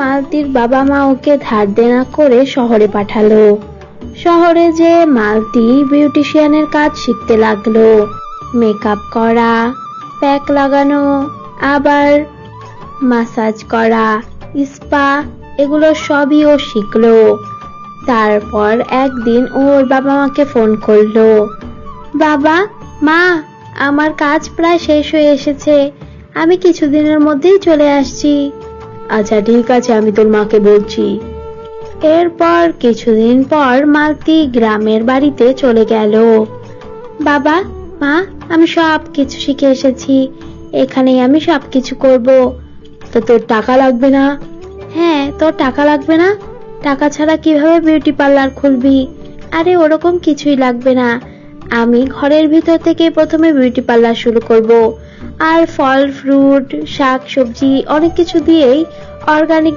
মালতীর বাবা মা ওকে ধার দেনা করে শহরে পাঠালো। শহরে যে মালতী বিউটিশিয়ানের কাজ শিখতে লাগলো। মেকআপ করা, প্যাক লাগানো, আবার মাসাজ করা, স্পা, এগুলো সবই ও শিখলো। তারপর একদিন ওর বাবা মাকে ফোন করলো, বাবা মা, আমার কাজ প্রায় শেষ হয়ে এসেছে, আমি কিছুদিনের মধ্যেই চলে আসছি। আচ্ছা ঠিক আছে, আমি তোর মাকে বলছি। এরপর কিছুদিন পর মালতী গ্রামের বাড়িতে চলে গেল। বাবা মা, আমি সব কিছু শিখে এসেছি, এখানেই আমি সবকিছু করব। তো তোর টাকা লাগবে না? হ্যাঁ, তোর টাকা লাগবে না? টাকা ছাড়া কিভাবে বিউটি পার্লার খুলবি? আরে ওরকম কিছুই লাগবে না, আমি ঘরের ভিতর থেকে প্রথমে বিউটি পার্লার শুরু করব। আর ফল ফ্রুট শাক সবজি অনেক কিছু দিয়েই অর্গানিক